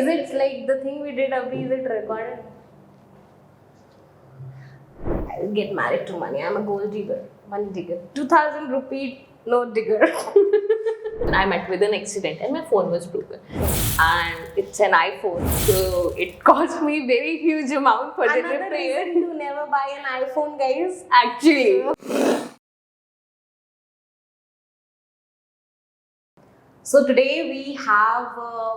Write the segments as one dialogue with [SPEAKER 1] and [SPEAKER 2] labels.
[SPEAKER 1] Is it like the thing we did, Abhi, is it recorded? I'll get married to money. I'm a gold digger, money digger. 2000 rupee note digger.
[SPEAKER 2] I met with an accident and my phone was broken. And it's an iPhone, so it cost me very huge amount for the
[SPEAKER 1] Another
[SPEAKER 2] repair.
[SPEAKER 1] reason to never buy an iPhone, guys.
[SPEAKER 2] Actually.
[SPEAKER 1] So today we have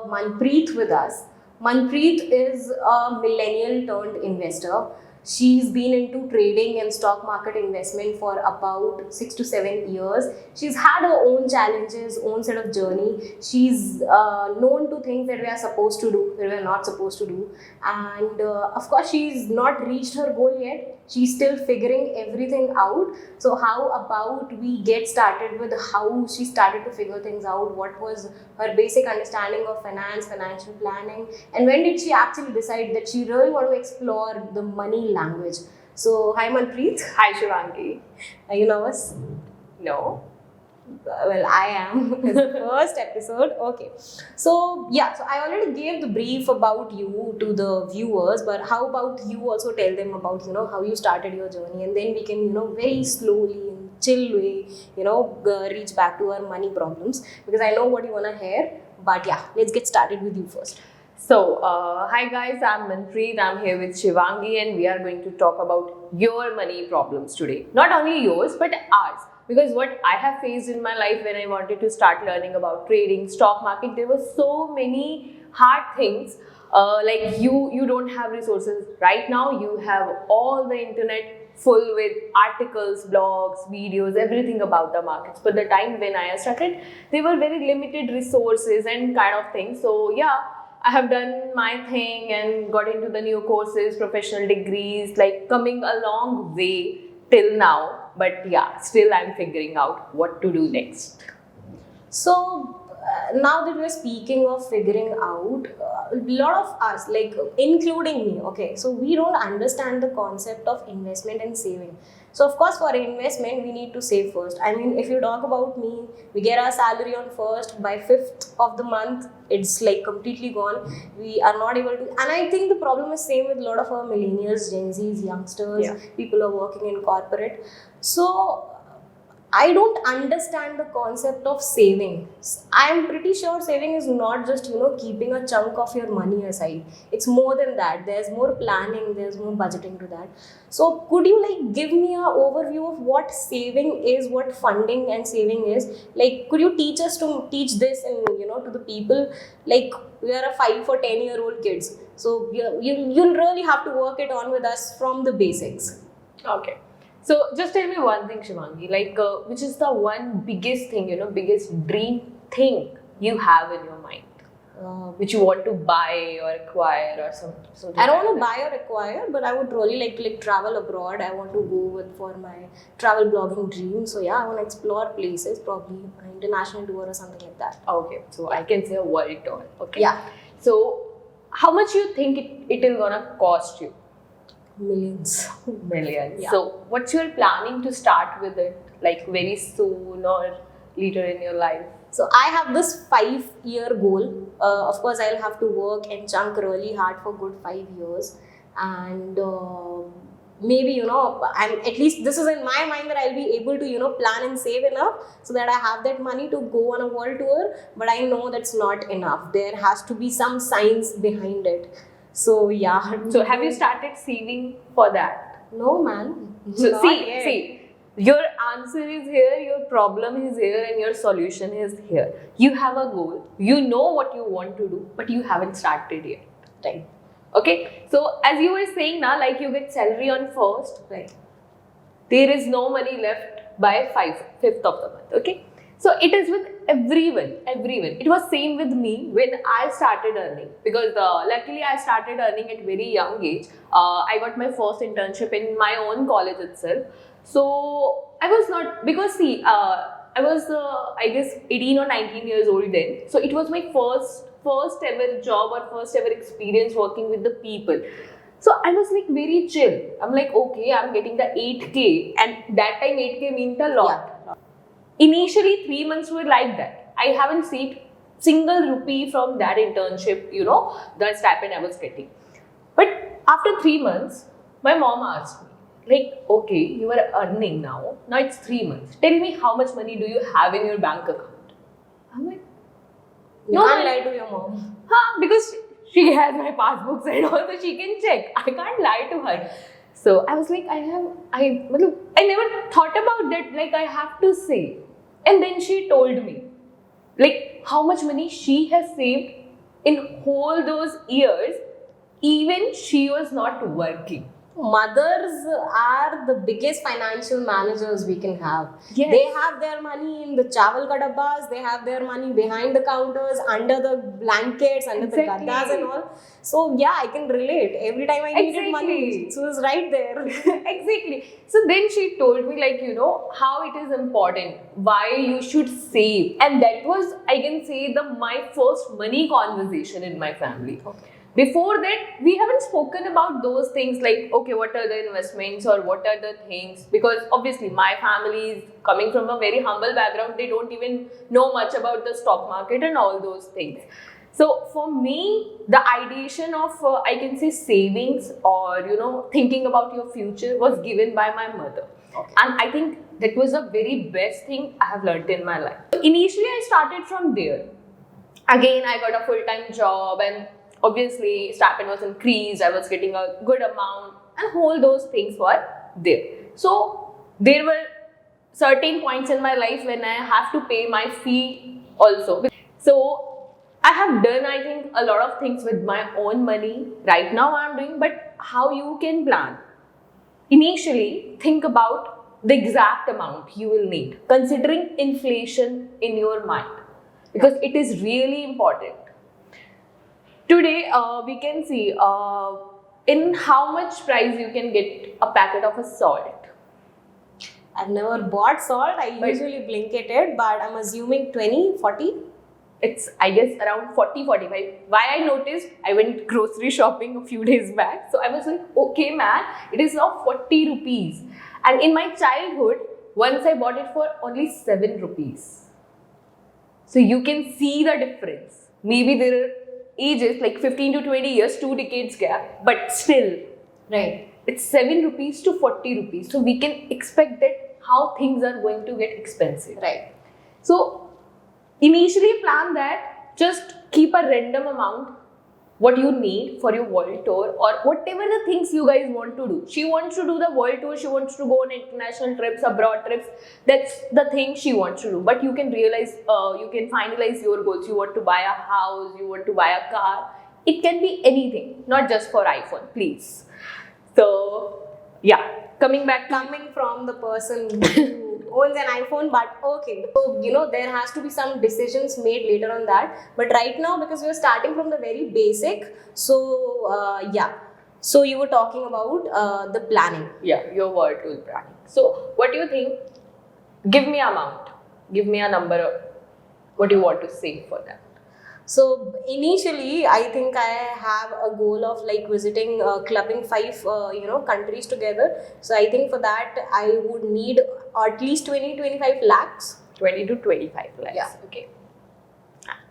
[SPEAKER 1] Manpreet with us. Manpreet is a millennial turned investor. She's been into trading and stock market investment for about 6 to 7 years. She's had her own challenges, own set of journey. She's known to things that we are supposed to do, that we are not supposed to do. And of course, she's not reached her goal yet. She's still figuring everything out. So how about we get started with how she started to figure things out? What was her basic understanding of finance, financial planning, and when did she actually decide that she really want to explore the money language? So hi Manpreet.
[SPEAKER 2] Hi Shivangi.
[SPEAKER 1] Are you nervous?
[SPEAKER 2] No.
[SPEAKER 1] Well, I am. It's the first episode. Okay. So I already gave the brief about you to the viewers, but how about you also tell them about, how you started your journey, and then we can, very slowly and chill way, reach back to our money problems, because I know what you want to hear. But yeah, let's get started with you first.
[SPEAKER 2] So, hi guys, I'm Manpreet. I'm here with Shivangi and we are going to talk about your money problems today. Not only yours, but ours. Because what I have faced in my life when I wanted to start learning about trading, stock market, there were so many hard things. Like you don't have resources. Right now, you have all the internet full with articles, blogs, videos, everything about the markets. But the time when I started, there were very limited resources and kind of things. So yeah, I have done my thing and got into the new courses, professional degrees, like coming a long way till now. But yeah, still I'm figuring out what to do next.
[SPEAKER 1] So now that we're speaking of figuring out, a lot of us, like including me, okay, so we don't understand the concept of investment and saving. So of course, for investment, we need to save first. I mean, if you talk about me, we get our salary on first, by 5th of the month, it's like completely gone. We are not able to, and I think the problem is same with a lot of our millennials, Gen Zs, youngsters, people who are working in corporate. So I don't understand the concept of saving. I'm pretty sure saving is not just, keeping a chunk of your money aside. It's more than that. There's more planning, there's more budgeting to that. So could you give me an overview of what saving is, what funding and saving is? Like, could you teach this and, to the people? Like, we are a 5 or 10-year-old kids. So you'll really have to work it on with us from the basics.
[SPEAKER 2] Okay. So just tell me one thing, Shivangi, which is the one biggest thing, biggest dream thing you have in your mind, which you want to buy or acquire or something.
[SPEAKER 1] I don't want to buy or acquire, but I would really like to travel abroad. I want to go for my travel blogging dream. So yeah, I want to explore places, probably an international tour or something like that.
[SPEAKER 2] Okay, so I can say a world tour. Okay.
[SPEAKER 1] Yeah.
[SPEAKER 2] So how much you think it is gonna cost you?
[SPEAKER 1] Millions.
[SPEAKER 2] Yeah. So what's your planning to start with it, like very soon or later in your life?
[SPEAKER 1] So I have this 5-year goal. Of course, I'll have to work and chunk really hard for good 5 years, and maybe I'm at least this is in my mind that I'll be able to plan and save enough so that I have that money to go on a world tour. But I know that's not enough. There has to be some science behind it. So yeah.
[SPEAKER 2] So have you started saving for that?
[SPEAKER 1] No, man.
[SPEAKER 2] So see, your answer is here, your problem is here, and your solution is here. You have a goal. You know what you want to do, but you haven't started yet.
[SPEAKER 1] Right.
[SPEAKER 2] Okay. So as you were saying now, like you get salary on first,
[SPEAKER 1] right?
[SPEAKER 2] There is no money left by 5th of the month. Okay. So it is with everyone. It was same with me when I started earning, because luckily I started earning at very young age. I got my first internship in my own college itself. So I was not, because see, I was I guess 18 or 19 years old then. So it was my first ever job or first ever experience working with the people. So I was very chill. I'm like, okay, I'm getting the 8K, and that time 8K meant a lot.
[SPEAKER 1] Yeah.
[SPEAKER 2] Initially 3 months were like that. I haven't saved single rupee from that internship, the stipend I was getting. But after 3 months, my mom asked me, like, okay, you are earning now. Now it's 3 months. Tell me how much money do you have in your bank account? I'm like,
[SPEAKER 1] You
[SPEAKER 2] no,
[SPEAKER 1] can't lie to your mom.
[SPEAKER 2] because she has my passbooks and all, so she can check. I can't lie to her. So I was like, I never thought about that. Like, I have to say. And then she told me, like, how much money she has saved in whole those years, even she was not working.
[SPEAKER 1] Mothers are the biggest financial managers we can have.
[SPEAKER 2] Yes.
[SPEAKER 1] They have their money in the chawal ka dabbas, they have their money behind the counters, under the blankets, under the gaddas and all. So yeah, I can relate. Every time I needed money, so it was right there.
[SPEAKER 2] Exactly. So then she told me, like, how it is important, why you should save. And that was, I can say, my first money conversation in my family.
[SPEAKER 1] Okay.
[SPEAKER 2] Before that, we haven't spoken about those things like, okay, what are the investments or what are the things? Because obviously my family is coming from a very humble background. They don't even know much about the stock market and all those things. So for me, the ideation of, I can say, savings or, thinking about your future was given by my mother.
[SPEAKER 1] Okay.
[SPEAKER 2] And I think that was the very best thing I have learned in my life. Initially, I started from there. Again, I got a full-time job and obviously stipend was increased, I was getting a good amount and all those things were there. So there were certain points in my life when I have to pay my fee also. So I have done, I think, a lot of things with my own money. Right now I'm doing, but how you can plan? Initially, think about the exact amount you will need, considering inflation in your mind, because it is really important. Today, we can see in how much price you can get a packet of a salt.
[SPEAKER 1] I've never bought salt. I usually blanket it, but I'm assuming 20, 40.
[SPEAKER 2] It's, I guess, around 40, 45. Why I noticed, I went grocery shopping a few days back. So I was like, okay, man, it is now 40 rupees. And in my childhood, once I bought it for only 7 rupees. So you can see the difference. Maybe there are ages like 15 to 20 years, 2 decades gap, but still,
[SPEAKER 1] right,
[SPEAKER 2] it's 7 rupees to 40 rupees. So we can expect that how things are going to get expensive.
[SPEAKER 1] Right.
[SPEAKER 2] So initially plan that, just keep a random amount what you need for your world tour or whatever the things you guys want to do. She wants to do the world tour, she wants to go on international trips, abroad trips. That's the thing she wants to do. But you can realize, you can finalize your goals. You want to buy a house, you want to buy a car. It can be anything, not just for iPhone, please. So, yeah. Coming
[SPEAKER 1] from the person who owns an iPhone, but okay. So, there has to be some decisions made later on that. But right now, because we're starting from the very basic, so yeah. So you were talking about the planning.
[SPEAKER 2] Yeah, your world tool planning. So what do you think? Give me an amount. Give me a number. What do you want to save for that?
[SPEAKER 1] So initially, I think I have a goal of like visiting, clubbing 5, countries together. So I think for that, I would need at least 20-25 lakhs.
[SPEAKER 2] 20 to 25 lakhs.
[SPEAKER 1] Yeah.
[SPEAKER 2] Okay.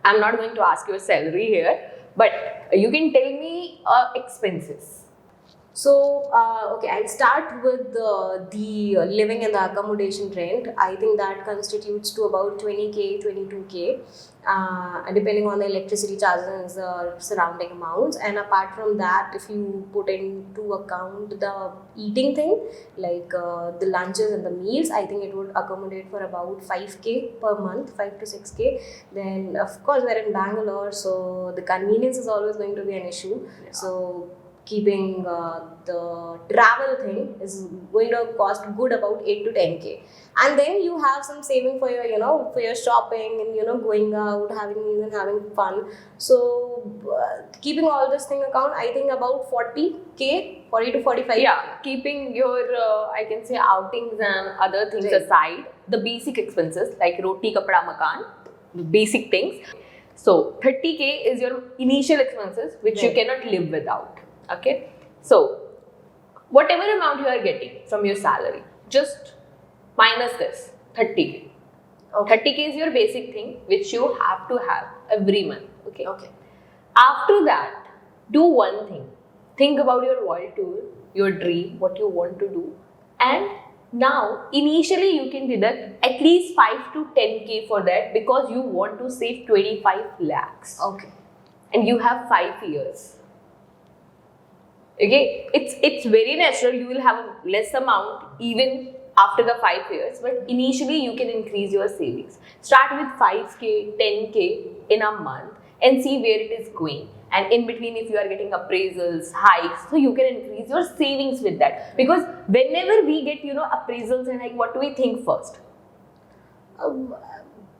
[SPEAKER 2] I'm not going to ask your salary here, but you can tell me expenses.
[SPEAKER 1] So, okay, I'll start with the living and the accommodation rent. I think that constitutes to about 20K, 22K, depending on the electricity charges and surrounding amounts. And apart from that, if you put into account the eating thing, like the lunches and the meals, I think it would accommodate for about 5K per month, 5 to 6K. Then, of course, we're in Bangalore, so the convenience is always going to be an issue.
[SPEAKER 2] Yeah.
[SPEAKER 1] So, keeping the travel thing is going to cost good about 8 to 10K, and then you have some saving for your for your shopping and going out, having meals and having fun. So keeping all this thing account, I think about 40K, 40 to 45K.
[SPEAKER 2] Yeah, keeping your I can say outings and other things
[SPEAKER 1] Right.
[SPEAKER 2] aside, the basic expenses like roti, kapda, makan, the basic things. So 30K is your initial expenses which you
[SPEAKER 1] Right.
[SPEAKER 2] cannot live without. Okay, so whatever amount you are getting from your salary, just minus this 30K.
[SPEAKER 1] Okay.
[SPEAKER 2] 30K is your basic thing which you have to have. every month. Okay.
[SPEAKER 1] Okay.
[SPEAKER 2] After that, do one thing. Think about your world tour, your dream, what you want to do, and now initially you can deduct at least 5 to 10k for that because you want to save 25 lakhs.
[SPEAKER 1] Okay.
[SPEAKER 2] And you have 5 years. Okay, it's very natural. You will have a less amount even after the 5 years, but initially you can increase your savings. Start with 5k, 10k in a month and see where it is going. And in between, if you are getting appraisals, hikes, so you can increase your savings with that. Because whenever we get appraisals and like, what do we think first?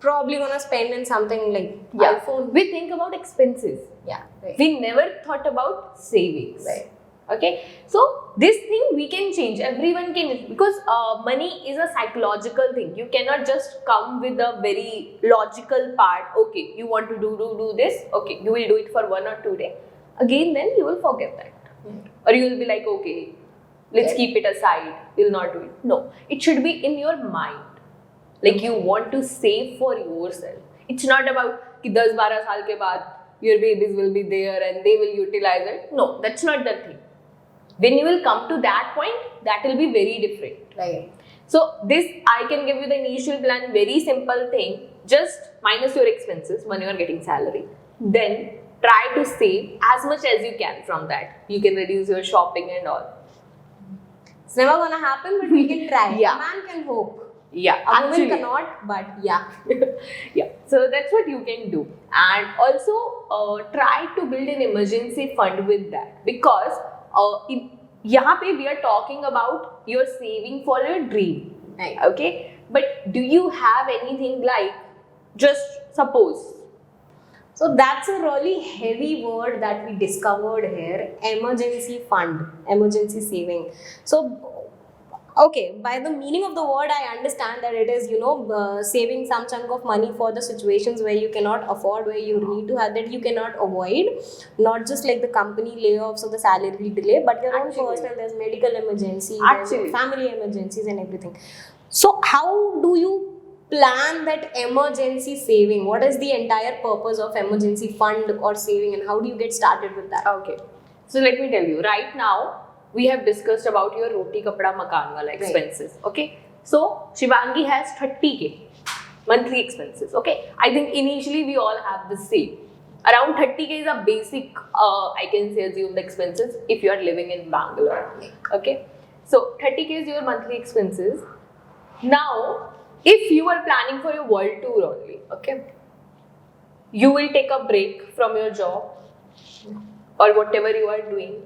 [SPEAKER 1] Probably gonna spend in something like iPhone.
[SPEAKER 2] We think about expenses.
[SPEAKER 1] Yeah. Right.
[SPEAKER 2] We never thought about savings.
[SPEAKER 1] Right.
[SPEAKER 2] Okay, so this thing we can change. Everyone can, because money is a psychological thing. You cannot just come with a very logical part. Okay, you want to do this. Okay, you will do it for 1 or 2 days. Again, then you will forget that, or you will be like, okay, let's keep it aside. You'll not do it. No, it should be in your mind. Like you want to save for yourself. It's not about कि 10-12 साल के बाद your babies will be there and they will utilize it. No, that's not the thing. When you will come to that point, that will be very different.
[SPEAKER 1] Right.
[SPEAKER 2] So this, I can give you the initial plan, very simple thing. Just minus your expenses when you are getting salary. Then try to save as much as you can from that. You can reduce your shopping and all.
[SPEAKER 1] It's never gonna happen, but we can try.
[SPEAKER 2] Yeah.
[SPEAKER 1] A man can hope.
[SPEAKER 2] Yeah,
[SPEAKER 1] A woman cannot, but yeah.
[SPEAKER 2] Yeah, so that's what you can do. And also try to build an emergency fund with that, because यहाँ पे we are talking about your saving for your dream.
[SPEAKER 1] Right.
[SPEAKER 2] Okay, but do you have anything like, just suppose?
[SPEAKER 1] So that's a really heavy word that we discovered here, emergency fund, emergency saving. So, okay, by the meaning of the word, I understand that it is, saving some chunk of money for the situations where you cannot afford, where you need to have that you cannot avoid. Not just like the company layoffs or the salary delay, but your own personal, there's medical emergency, there's family emergencies and everything. So how do you plan that emergency saving? What is the entire purpose of emergency fund or saving, and how do you get started with that?
[SPEAKER 2] Okay, so let me tell you, right now, we have discussed about your roti kapda makan wala expenses. Okay, so Shivangi has 30k monthly expenses. Okay, I think initially we all have the same. Around 30k is a basic, I can say, assume the expenses if you are living in Bangalore. Okay, so 30k is your monthly expenses. Now, if you are planning for your world tour only, okay, you will take a break from your job or whatever you are doing.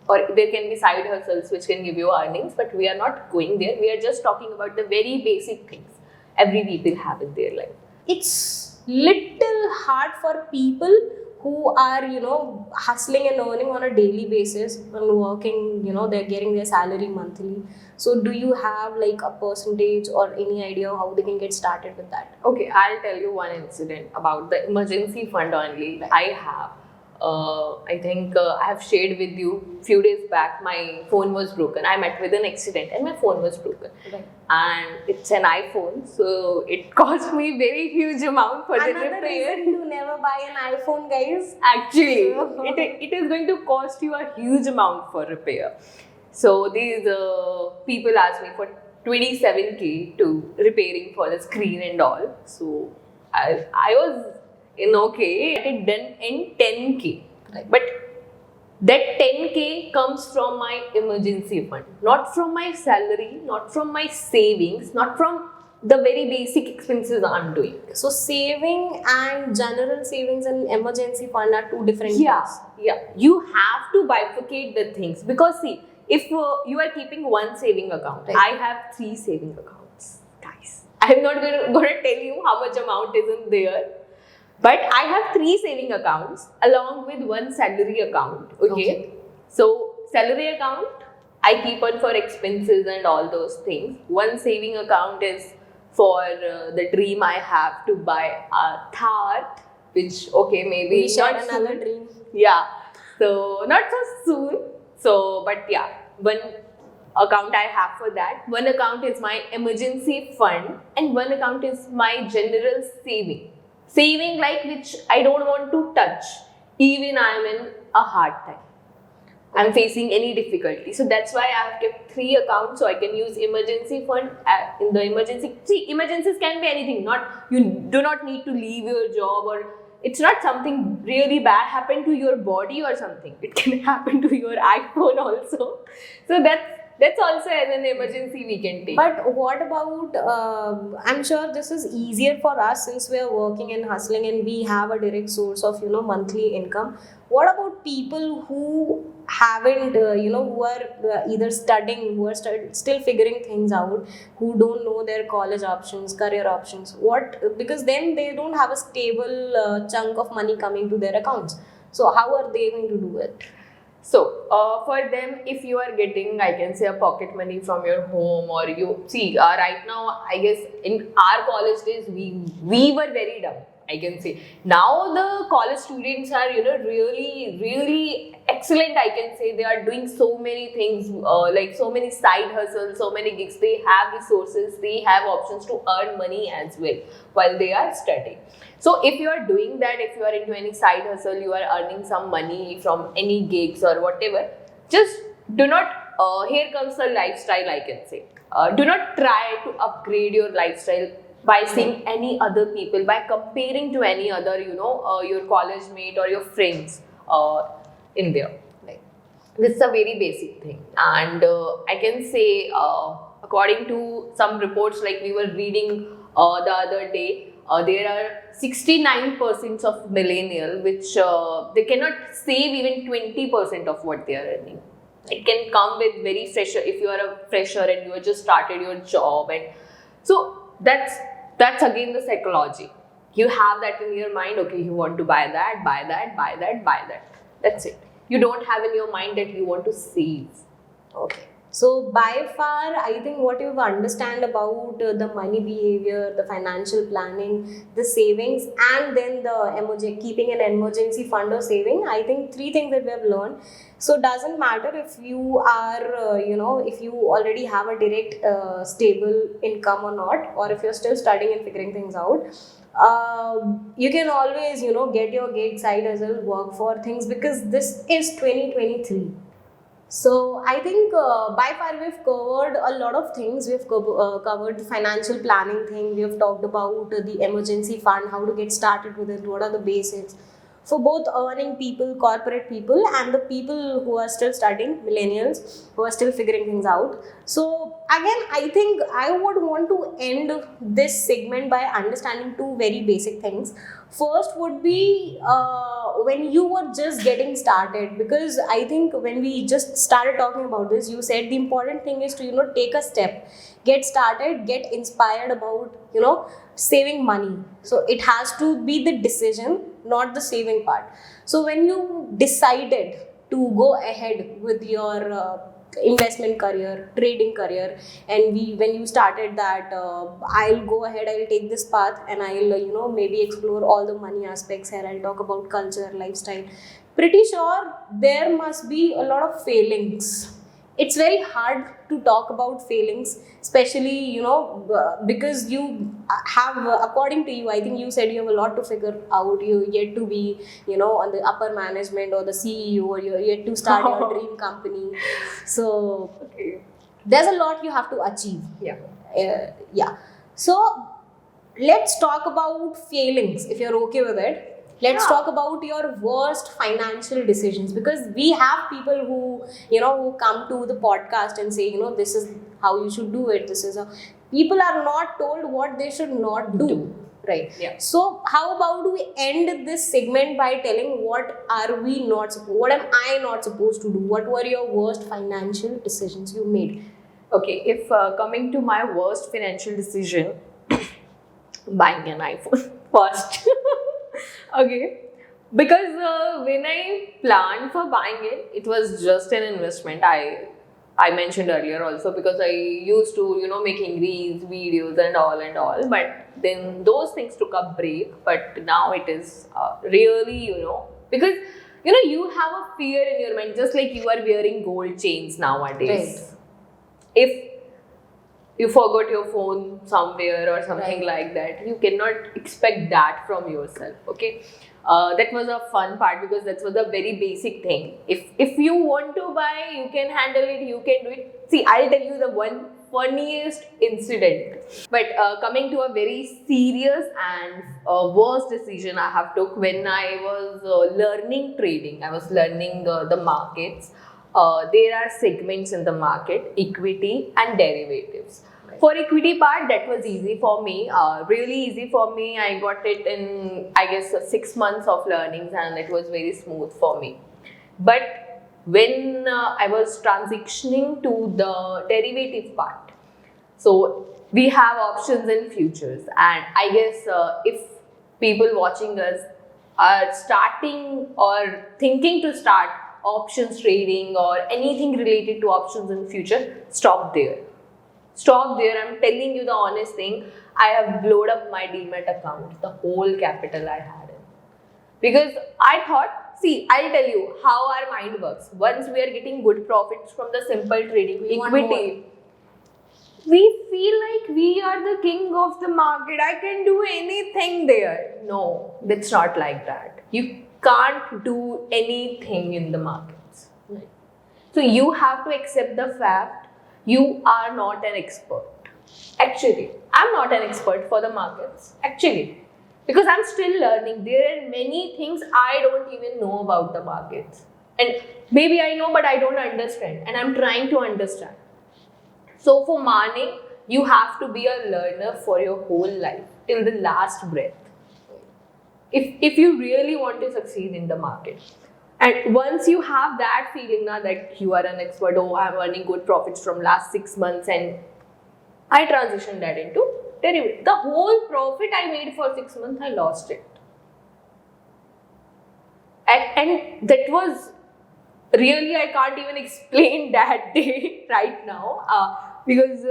[SPEAKER 2] Or there can be side hustles which can give you earnings, but we are not going there. We are just talking about the very basic things every people have in their life.
[SPEAKER 1] It's little hard for people who are, hustling and earning on a daily basis and working, they're getting their salary monthly. So do you have like a percentage or any idea how they can get started with that?
[SPEAKER 2] Okay, I'll tell you one incident about the emergency fund only.
[SPEAKER 1] Right.
[SPEAKER 2] I have. I think I have shared with you few days back, my phone was broken. I met with an accident and my phone was broken.
[SPEAKER 1] Right.
[SPEAKER 2] And it's an iPhone, so it cost me very huge amount for the
[SPEAKER 1] Another
[SPEAKER 2] repair.
[SPEAKER 1] reason to never buy an iPhone, guys.
[SPEAKER 2] Actually, it is going to cost you a huge amount for repair. So these people asked me for 27k to repairing for the screen and all. So I was okay, it done in 10k.
[SPEAKER 1] Right.
[SPEAKER 2] But that 10k comes from my emergency fund, not from my salary, not from my savings, not from the very basic expenses I'm doing.
[SPEAKER 1] So saving and general savings and emergency fund are two different
[SPEAKER 2] Yeah,
[SPEAKER 1] things.
[SPEAKER 2] yeah. You have to bifurcate the things, because see, if you are keeping one saving account,
[SPEAKER 1] Right.
[SPEAKER 2] I have 3 saving accounts, guys. I'm not going to tell you how much amount is in there. But I have 3 saving accounts along with 1 salary account. Okay. So salary account, I keep on for expenses and all those things. 1 saving account is for the dream I have to buy a Thar, which maybe
[SPEAKER 1] We share
[SPEAKER 2] not
[SPEAKER 1] another
[SPEAKER 2] soon.
[SPEAKER 1] dream.
[SPEAKER 2] Yeah. So not so soon. So but yeah, 1 account I have for that. 1 account is my emergency fund and 1 account is my general saving. saving like which I don't want to touch, even I am in a hard time. I'm facing any difficulty. So that's why I have kept 3 accounts, so I can use emergency fund in the emergency. See, emergencies can be anything. Not you do not need to leave your job, or it's not something really bad happen to your body or something. It can happen to your iPhone also. So that's also as an emergency we can take.
[SPEAKER 1] But what about, I'm sure this is easier for us since we are working and hustling and we have a direct source of, monthly income. What about people who haven't, who are either studying, who are still figuring things out, who don't know their college options, career options? Because then they don't have a stable chunk of money coming to their accounts. So how are they going to do it?
[SPEAKER 2] So, for them, if you are getting, I can say, a pocket money from your home, or you see, right now, I guess in our college days, we were very dumb. I can say now the college students are, really, really excellent. I can say they are doing so many things, like so many side hustles, so many gigs. They have resources, they have options to earn money as well while they are studying. So if you are doing that, if you are into any side hustle, you are earning some money from any gigs or whatever, just do not, here comes the lifestyle, I can say. Do not try to upgrade your lifestyle by seeing any other people, by comparing to any other, your college mate or your friends in there. Like, this is a very basic thing. And I can say, according to some reports, like we were reading the other day, there are 69% of millennial which they cannot save even 20% of what they are earning. It can come with very fresher, if you are a fresher and you have just started your job, and so that's again the psychology. You have that in your mind, okay, you want to buy that, buy that, buy that, buy that. That's it. You don't have in your mind that you want to save.
[SPEAKER 1] Okay. So by far, I think what you understand about the money behavior, the financial planning, the savings, and then the keeping an emergency fund or saving, I think 3 things that we have learned. So doesn't matter if you are, if you already have a direct stable income or not, or if you're still studying and figuring things out. You can always, get your gig side hustle, work for things, because this is 2023. So I think by far we've covered a lot of things. We've covered the financial planning thing. We have talked about the emergency fund, how to get started with it, what are the basics for both earning people, corporate people, and the people who are still studying, millennials, who are still figuring things out. So again, I think I would want to end this segment by understanding 2 very basic things. First would be when you were just getting started, because I think when we just started talking about this, you said the important thing is to take a step, get started, get inspired about saving money. So it has to be the decision, not the saving part. So when you decided to go ahead with your investment career, trading career, and when you started that, I'll go ahead, I'll take this path, and I'll maybe explore all the money aspects here. I'll talk about culture, lifestyle. Pretty sure there must be a lot of failings. It's very hard to talk about failings, especially because you have, according to you, I think you said you have a lot to figure out. You yet to be on the upper management or the CEO, or you're yet to start your dream company. So there's a lot you have to achieve. Yeah. So let's talk about failings, if you're okay with it. Let's talk about your worst financial decisions, because we have people who who come to the podcast and say this is how you should do it. This is how people are not told what they should not do. Right.
[SPEAKER 2] Yeah.
[SPEAKER 1] So how about we end this segment by telling what am I not supposed to do? What were your worst financial decisions you made?
[SPEAKER 2] Okay, if coming to my worst financial decision, buying an iPhone first. Okay, because when I planned for buying it, it was just an investment. I mentioned earlier also, because I used to making reels, videos, and all. But then those things took a break. But now it is really because you have a fear in your mind, just like you are wearing gold chains nowadays.
[SPEAKER 1] Right.
[SPEAKER 2] If you forgot your phone somewhere or something like that. You cannot expect that from yourself. Okay, that was a fun part because that was a very basic thing. If you want to buy, you can handle it. You can do it. See, I'll tell you the one funniest incident. But coming to a very serious and worst decision I have took when I was learning trading. I was learning the markets. There are segments in the market: equity and derivatives. For equity part, that was easy for me, really easy for me. I got it in, I guess, 6 months of learnings, and it was very smooth for me. But when I was transitioning to the derivative part, so we have options and futures, and I guess if people watching us are starting or thinking to start options trading or anything related to options in future, stop there. Stop there. I'm telling you the honest thing. I have blown up my Demat account, the whole capital I had in. Because I thought, see, I'll tell you how our mind works. Once we are getting good profits from the simple trading, equity, we feel like we are the king of the market. I can do anything there. No, that's not like that. You can't do anything in the markets. Right. So you have to accept the fact you are not an expert. Actually, I'm not an expert for the markets. Actually, because I'm still learning. There are many things I don't even know about the markets. And maybe I know, but I don't understand. And I'm trying to understand. So for Mane, you have to be a learner for your whole life till the last breath. If you really want to succeed in the market. And once you have that feeling now that you are an expert, oh, I'm earning good profits from last 6 months, and I transitioned that into derivative. The whole profit I made for 6 months, I lost it. And that was really, I can't even explain that day right now because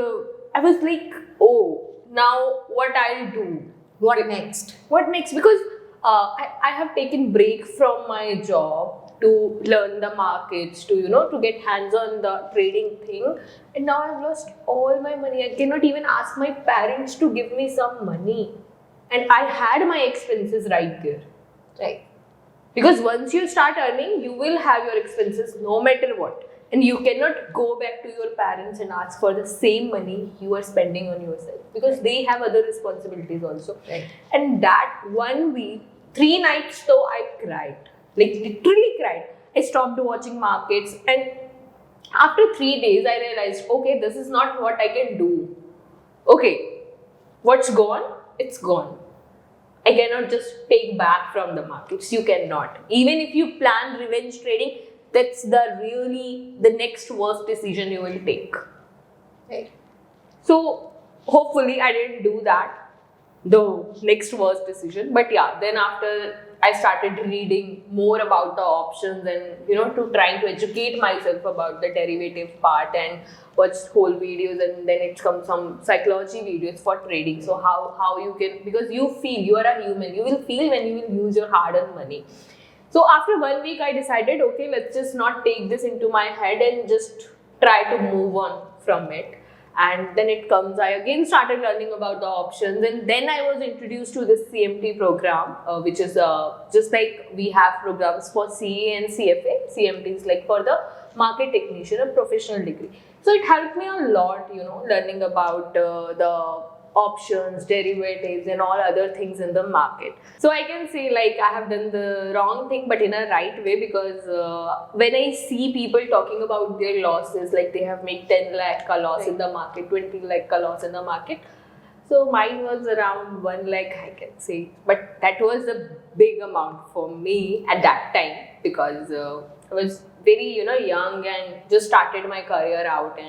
[SPEAKER 2] I was like, oh, now what I'll do?
[SPEAKER 1] What next?
[SPEAKER 2] What next? Because I have taken break from my job to learn the markets, to to get hands on the trading thing, and now I've lost all my money. I cannot even ask my parents to give me some money, and I had my expenses right there, right? Because once you start earning, you will have your expenses no matter what, and you cannot go back to your parents and ask for the same money you are spending on yourself because they have other responsibilities also.
[SPEAKER 1] Right.
[SPEAKER 2] And that 1 week, 3 nights though, I cried, like literally cried. I stopped watching markets, and after 3 days I realized, okay, this is not what I can do. Okay, what's gone? It's gone. I cannot just take back from the markets. You cannot. Even if you plan revenge trading, that's the next worst decision you will take.
[SPEAKER 1] Right.
[SPEAKER 2] So hopefully I didn't do that, the next worst decision. But yeah, then after I started reading more about the options and to trying to educate myself about the derivative part and watch whole videos, and then it comes some psychology videos for trading. So how you can, because you feel, you are a human, you will feel when you will use your hard-earned money. So after 1 week, I decided, okay, let's just not take this into my head and just try to move on from it. And then it comes, I again started learning about the options, and then I was introduced to this CMT program, which is just like we have programs for CA and CFA. CMT is like for the market technician, a professional degree. So it helped me a lot, learning about the options, derivatives, and all other things in the market. So I can say like I have done the wrong thing, but in a right way, because when I see people talking about their losses, like they have made 10 lakh ka loss in the market, 20 lakh ka loss in the market. So mine was around 1 lakh, I can say. But that was a big amount for me at that time, because I was very, young and just started my career out.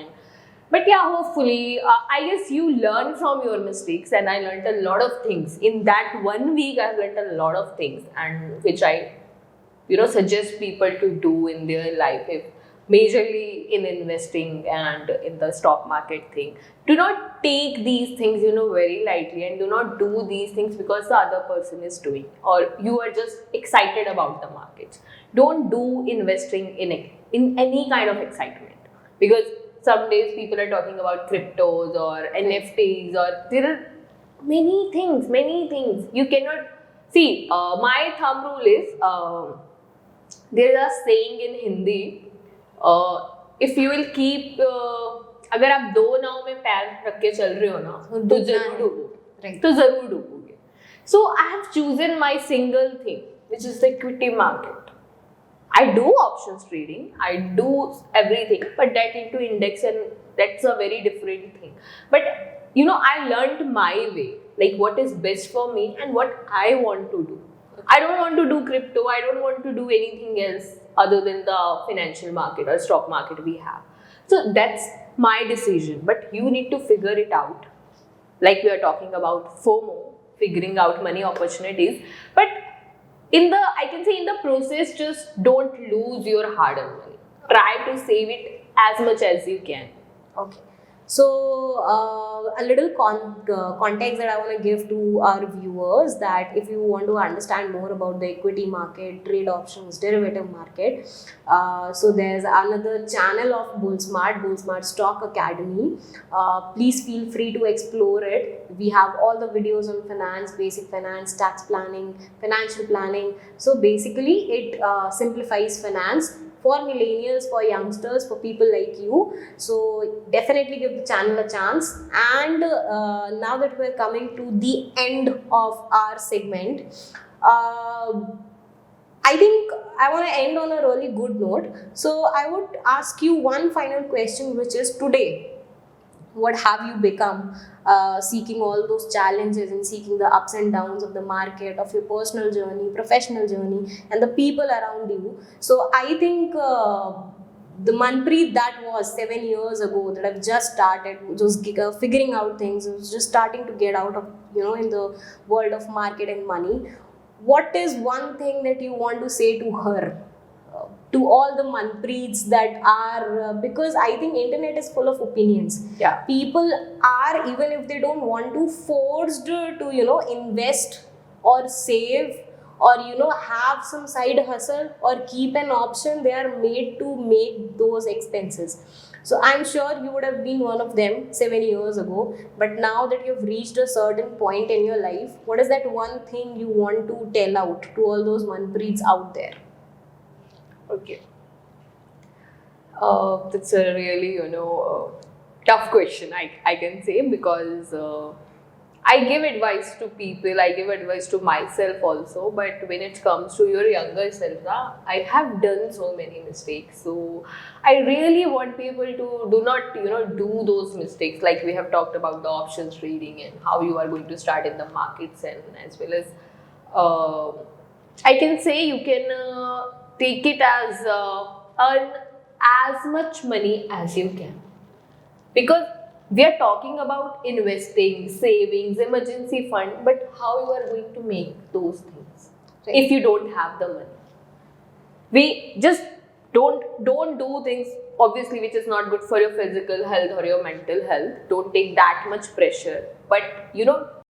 [SPEAKER 2] But yeah, hopefully, I guess you learn from your mistakes, and I learned a lot of things. In that 1 week, I've learned a lot of things, and which I, suggest people to do in their life, if majorly in investing and in the stock market thing. Do not take these things, very lightly, and do not do these things because the other person is doing, or you are just excited about the markets. Don't do investing in any kind of excitement, because some days people are talking about cryptos or NFTs, or there are many things. You cannot see. My thumb rule is there is a saying in Hindi. If you will keep अगर आप दो नाव में पैर रख के चल रहे हो ना तो जरूर डूबोगे, तो जरूर डूबोगे. So I have chosen my single thing, which is the equity market. I do options trading, I do everything, but that into index, and that's a very different thing. But I learned my way, like what is best for me and what I want to do. I don't want to do crypto, I don't want to do anything else other than the financial market or stock market we have. So that's my decision, but you need to figure it out. Like we are talking about FOMO, figuring out money opportunities, but I can say in the process, just don't lose your hard-earned money. Try to save it as much as you can.
[SPEAKER 1] Okay. So, a little context that I want to give to our viewers, that if you want to understand more about the equity market, trade options, derivative market, so there's another channel of Bullsmart Stock Academy. Please feel free to explore it. We have all the videos on finance, basic finance, tax planning, financial planning. So basically, it simplifies finance for millennials, for youngsters, for people like you. So definitely give the channel a chance. And now that we're coming to the end of our segment, I think I want to end on a really good note. So I would ask you one final question, which is today, what have you become, seeking all those challenges and seeking the ups and downs of the market, of your personal journey, professional journey, and the people around you. So I think the Manpreet that was 7 years ago, that I've just started, just figuring out things, was just starting to get out of, in the world of market and money. What is one thing that you want to say to her? To all the Manpreets that are, because I think internet is full of opinions.
[SPEAKER 2] Yeah.
[SPEAKER 1] People are, even if they don't want to, forced to, invest or save or, have some side hustle or keep an option. They are made to make those expenses. So I'm sure you would have been one of them 7 years ago. But now that you've reached a certain point in your life, what is that one thing you want to tell out to all those Manpreets out there?
[SPEAKER 2] Okay. That's a really, tough question, I can say, because I give advice to people, I give advice to myself also, but when it comes to your younger self, I have done so many mistakes. So I really want people to do not, do those mistakes. Like we have talked about the options trading and how you are going to start in the markets, and as well as I can say you can take it as earn as much money as you can, because we are talking about investing, savings, emergency fund, but how you are going to make those things if you don't have the money? We just don't do things obviously which is not good for your physical health or your mental health. Don't take that much pressure, but